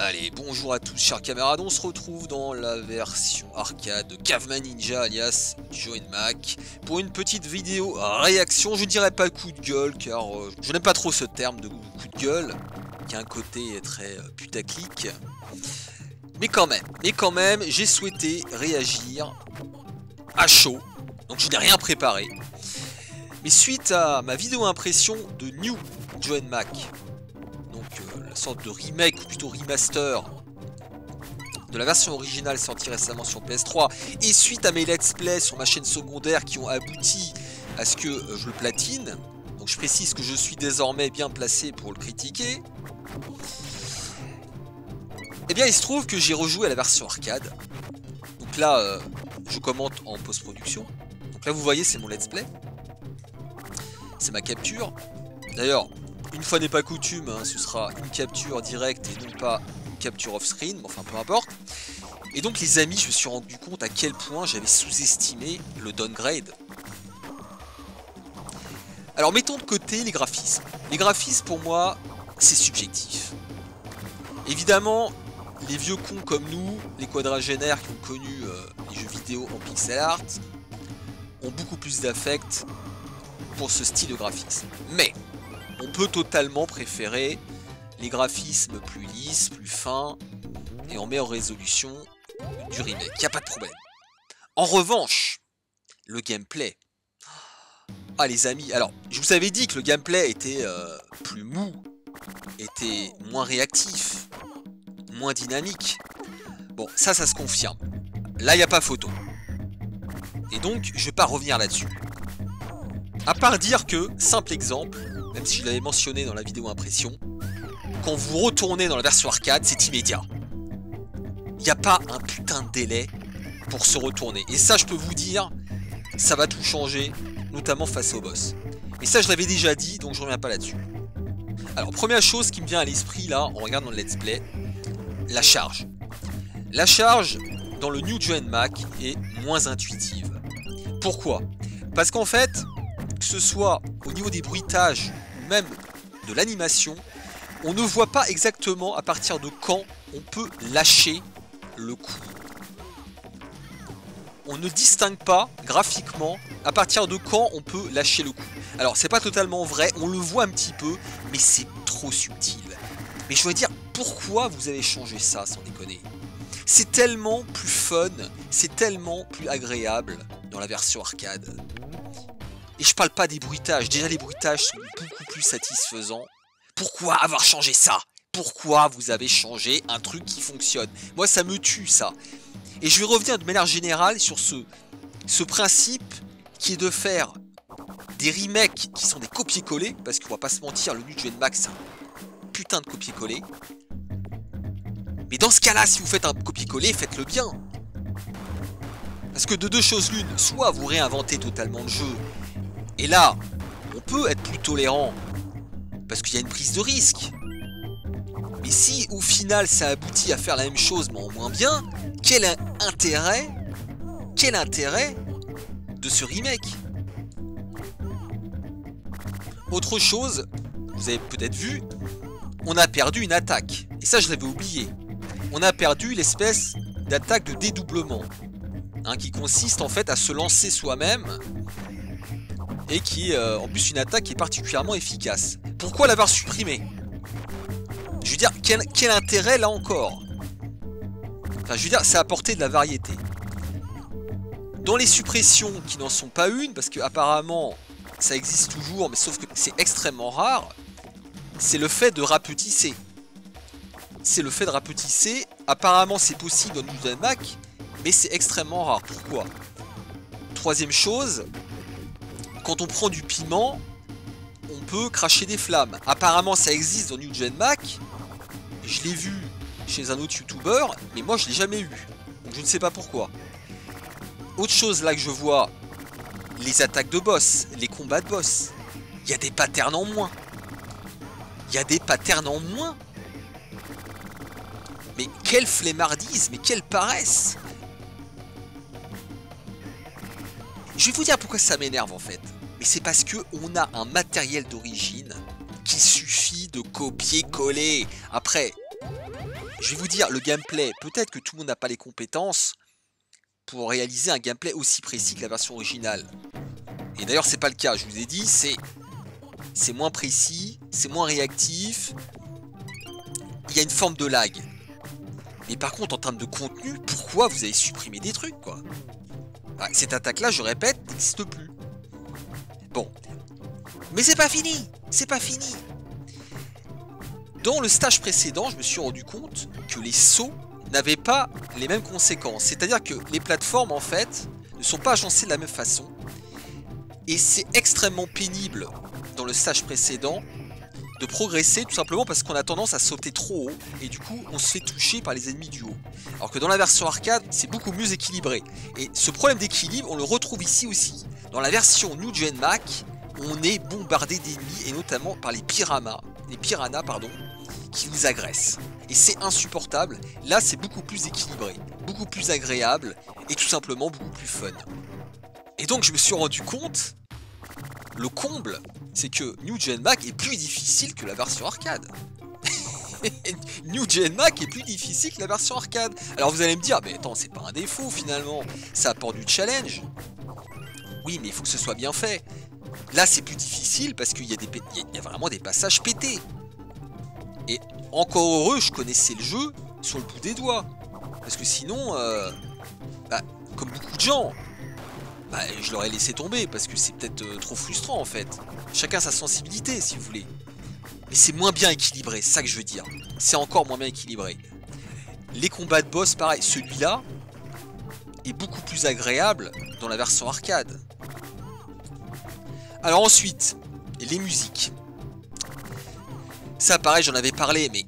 Allez, bonjour à tous chers camarades, on se retrouve dans la version arcade de Caveman Ninja alias Joe Mac pour une petite vidéo réaction, je dirais pas coup de gueule car je n'aime pas trop ce terme de coup de gueule qui a un côté très putaclic. Mais quand même, j'ai souhaité réagir à chaud, donc je n'ai rien préparé. Mais suite à ma vidéo impression de New Joe Mac, donc la sorte de remake ou plutôt remaster de la version originale sortie récemment sur PS3, et suite à mes let's play sur ma chaîne secondaire qui ont abouti à ce que je le platine, donc je précise que je suis désormais bien placé pour le critiquer. Et bien il se trouve que j'ai rejoué à la version arcade. Donc là je commente en post-production. Donc là vous voyez c'est mon let's play. C'est ma capture. D'ailleurs, une fois n'est pas coutume, hein, ce sera une capture directe et non pas une capture off-screen, mais enfin peu importe. Et donc les amis, je me suis rendu compte à quel point j'avais sous-estimé le downgrade. Alors mettons de côté les graphismes. Les graphismes pour moi, c'est subjectif. Évidemment, les vieux cons comme nous, les quadragénaires qui ont connu les jeux vidéo en pixel art, ont beaucoup plus d'affect pour ce style de graphisme. Mais on peut totalement préférer les graphismes plus lisses, plus fins et en meilleure résolution du remake. Il n'y a pas de problème. En revanche, le gameplay. Ah les amis, alors je vous avais dit que le gameplay était plus mou, était moins réactif, moins dynamique. Bon, ça se confirme. Là, il n'y a pas photo. Et donc, je vais pas revenir là-dessus. À part dire que, simple exemple, même si je l'avais mentionné dans la vidéo impression, quand vous retournez dans la version arcade, c'est immédiat. Il n'y a pas un putain de délai pour se retourner. Et ça, je peux vous dire, ça va tout changer, notamment face au boss. Et ça, je l'avais déjà dit, donc je reviens pas là-dessus. Alors, première chose qui me vient à l'esprit, là, en regardant le let's play, la charge. La charge, dans le New Joe Mac, est moins intuitive. Pourquoi? Parce qu'en fait, que ce soit au niveau des bruitages ou même de l'animation, on ne voit pas exactement à partir de quand on peut lâcher le coup. On ne distingue pas graphiquement à partir de quand on peut lâcher le coup. Alors c'est pas totalement vrai, on le voit un petit peu, mais c'est trop subtil. Mais je veux dire, pourquoi vous avez changé ça sans déconner? C'est tellement plus fun, c'est tellement plus agréable dans la version arcade. Et je parle pas des bruitages, déjà les bruitages sont beaucoup plus satisfaisants. Pourquoi avoir changé ça? Pourquoi vous avez changé un truc qui fonctionne? Moi ça me tue ça. Et je vais revenir de manière générale sur ce principe qui est de faire des remakes qui sont des copier-coller, parce qu'on va pas se mentir, le New Joe Mac c'est un putain de copier-coller. Mais dans ce cas-là, si vous faites un copier-coller, faites-le bien. Parce que de deux choses l'une, soit vous réinventez totalement le jeu, et là, on peut être plus tolérant, parce qu'il y a une prise de risque. Mais si, au final, ça aboutit à faire la même chose, mais en moins bien, quel intérêt de ce remake? Autre chose, vous avez peut-être vu, on a perdu une attaque. Et ça, je l'avais oublié. On a perdu l'espèce d'attaque de dédoublement, hein, qui consiste en fait à se lancer soi-même, et qui est en plus une attaque qui est particulièrement efficace. Pourquoi l'avoir supprimée? Je veux dire, quel intérêt là encore? Enfin, je veux dire, ça apporté de la variété. Dans les suppressions qui n'en sont pas une, parce que apparemment ça existe toujours, mais sauf que c'est extrêmement rare, c'est le fait de rapetisser. Apparemment c'est possible dans New Joe Mac, mais c'est extrêmement rare. Pourquoi? Troisième chose, quand on prend du piment, on peut cracher des flammes. Apparemment ça existe dans New Joe Mac, je l'ai vu chez un autre youtubeur, mais moi je l'ai jamais eu. Donc je ne sais pas pourquoi. Autre chose là que je vois, les attaques de boss, les combats de boss. Il y a des patterns en moins. Mais quelle flemmardise, mais quelle paresse! Je vais vous dire pourquoi ça m'énerve en fait. Mais c'est parce que on a un matériel d'origine qu'il suffit de copier-coller. Après, je vais vous dire, le gameplay, peut-être que tout le monde n'a pas les compétences pour réaliser un gameplay aussi précis que la version originale. Et d'ailleurs, c'est pas le cas, je vous ai dit, c'est moins précis, c'est moins réactif, il y a une forme de lag. Mais par contre, en termes de contenu, pourquoi vous avez supprimé des trucs, quoi? Cette attaque-là, je répète, n'existe plus. Bon. Mais c'est pas fini! C'est pas fini! Dans le stage précédent, je me suis rendu compte que les sauts n'avaient pas les mêmes conséquences. C'est-à-dire que les plateformes, en fait, ne sont pas agencées de la même façon. Et c'est extrêmement pénible, dans le stage précédent, de progresser, tout simplement parce qu'on a tendance à sauter trop haut, et du coup, on se fait toucher par les ennemis du haut. Alors que dans la version arcade, c'est beaucoup mieux équilibré. Et ce problème d'équilibre, on le retrouve ici aussi. Dans la version New Gen Mac, on est bombardé d'ennemis, et notamment par les piranhas, qui vous agressent. Et c'est insupportable. Là, c'est beaucoup plus équilibré, beaucoup plus agréable, et tout simplement beaucoup plus fun. Et donc, je me suis rendu compte, le comble, c'est que New Gen Mac est plus difficile que la version arcade. New Gen Mac est plus difficile que la version arcade. Alors vous allez me dire, mais attends, c'est pas un défaut finalement, ça apporte du challenge. Oui, mais il faut que ce soit bien fait. Là, c'est plus difficile parce qu'il y a vraiment des passages pétés. Et encore heureux, je connaissais le jeu sur le bout des doigts. Parce que sinon, comme beaucoup de gens, je l'aurais laissé tomber parce que c'est peut-être trop frustrant en fait. Chacun sa sensibilité si vous voulez. Mais c'est moins bien équilibré, c'est ça que je veux dire. C'est encore moins bien équilibré. Les combats de boss, pareil, celui-là est beaucoup plus agréable dans la version arcade. Alors ensuite, les musiques. Ça pareil, j'en avais parlé, mais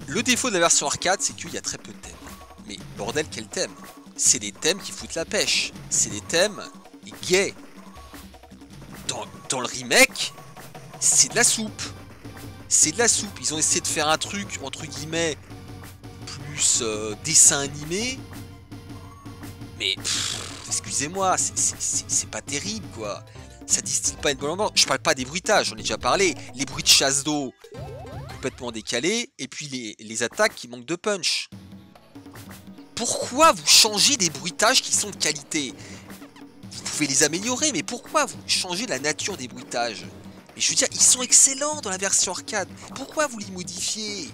le défaut de la version arcade, c'est qu'il y a très peu de thèmes. Mais bordel, quel thème? C'est des thèmes qui foutent la pêche. C'est des thèmes gays. Dans le remake, c'est de la soupe. C'est de la soupe. Ils ont essayé de faire un truc, entre guillemets, plus dessin animé. Mais, excusez-moi, c'est pas terrible, quoi. Ça distille pas une bonne ambiance. Je parle pas des bruitages, j'en ai déjà parlé. Les bruits de chasse d'eau, complètement décalés. Et puis les attaques qui manquent de punch. Pourquoi vous changez des bruitages qui sont de qualité? Vous pouvez les améliorer, mais pourquoi vous changez la nature des bruitages? Mais je veux dire, ils sont excellents dans la version arcade. Pourquoi vous les modifiez?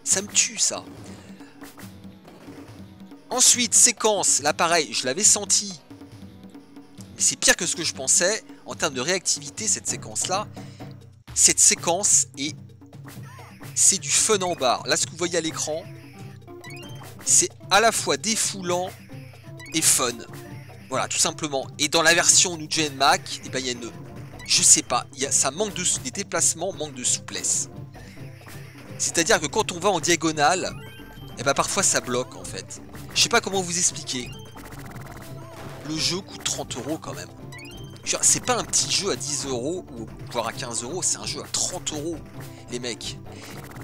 Ça me tue, ça. Ensuite, séquence. Là, pareil, je l'avais senti. Mais c'est pire que ce que je pensais. En termes de réactivité, cette séquence-là. Cette séquence, c'est du fun en barre. Là, ce que vous voyez à l'écran, c'est à la fois défoulant et fun. Voilà, tout simplement. Et dans la version New Gen Mac, il y a une... Je sais pas, ça manque de... Les déplacements manquent de souplesse. C'est-à-dire que quand on va en diagonale, parfois ça bloque en fait. Je sais pas comment vous expliquer. Le jeu coûte 30 € quand même. C'est pas un petit jeu à 10 € ou voire à 15 €, c'est un jeu à 30 €, les mecs.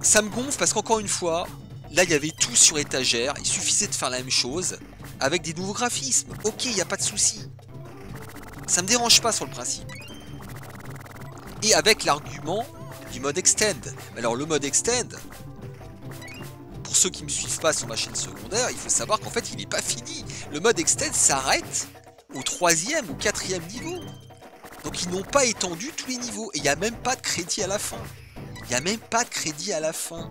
Ça me gonfle parce qu'encore une fois, là il y avait tout sur étagère, il suffisait de faire la même chose avec des nouveaux graphismes. Ok, il n'y a pas de souci. Ça me dérange pas sur le principe. Et avec l'argument du mode Extend. Alors le mode Extend, pour ceux qui ne me suivent pas sur ma chaîne secondaire, il faut savoir qu'en fait il n'est pas fini. Le mode Extend s'arrête au 3e ou 4e niveau. Donc ils n'ont pas étendu tous les niveaux. Et il n'y a même pas de crédit à la fin. Il n'y a même pas de crédit à la fin.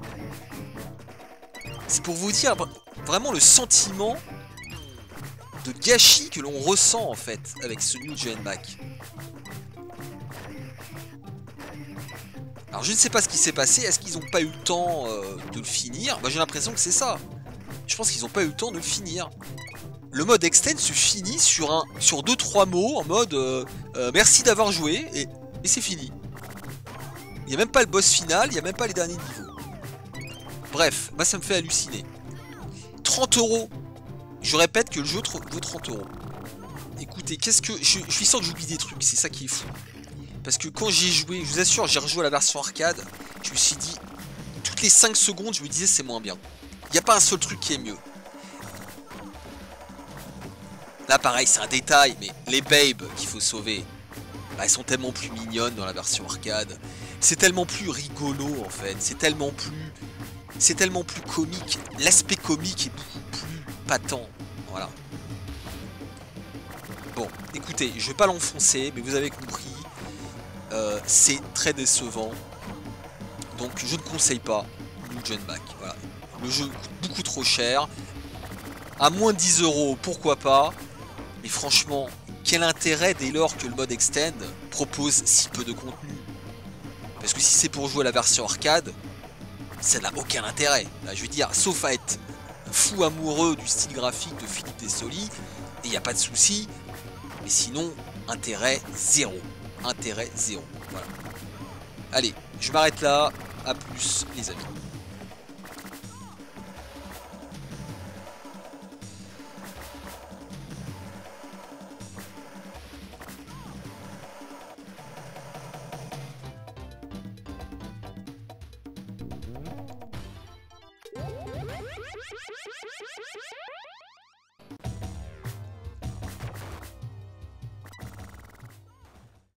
C'est pour vous dire vraiment le sentiment de gâchis que l'on ressent en fait avec ce New Gen Mac. Alors je ne sais pas ce qui s'est passé, est-ce qu'ils n'ont pas eu le temps de le finir? J'ai l'impression que c'est ça. Je pense qu'ils n'ont pas eu le temps de le finir. Le mode Extend se finit sur 2-3 mots en mode merci d'avoir joué et c'est fini. Il n'y a même pas le boss final, il n'y a même pas les derniers niveaux. Bref, ça me fait halluciner. 30 €. Je répète que le jeu vaut 30 €. Écoutez, qu'est-ce que... Je suis sûr que j'oublie des trucs, c'est ça qui est fou. Parce que quand j'y ai joué, je vous assure, j'ai rejoué à la version arcade, je me suis dit, toutes les 5 secondes, je me disais c'est moins bien. Il n'y a pas un seul truc qui est mieux. Là pareil, c'est un détail, mais les babes qu'il faut sauver, elles sont tellement plus mignonnes dans la version arcade. C'est tellement plus rigolo en fait, c'est tellement plus c'est tellement plus comique. L'aspect comique est beaucoup plus patent. Voilà. Bon, écoutez, je vais pas l'enfoncer, mais vous avez compris. C'est très décevant. Donc je ne conseille pas New Gen Back. Voilà. Le jeu coûte beaucoup trop cher. À moins de 10 €, pourquoi pas. Mais franchement, quel intérêt dès lors que le mode Extend propose si peu de contenu? Parce que si c'est pour jouer à la version arcade, ça n'a aucun intérêt. Là, je veux dire, sauf à être fou amoureux du style graphique de Philippe Desolly, et il n'y a pas de souci. Mais sinon, intérêt zéro. Intérêt zéro. Voilà. Allez, je m'arrête là. À plus, les amis.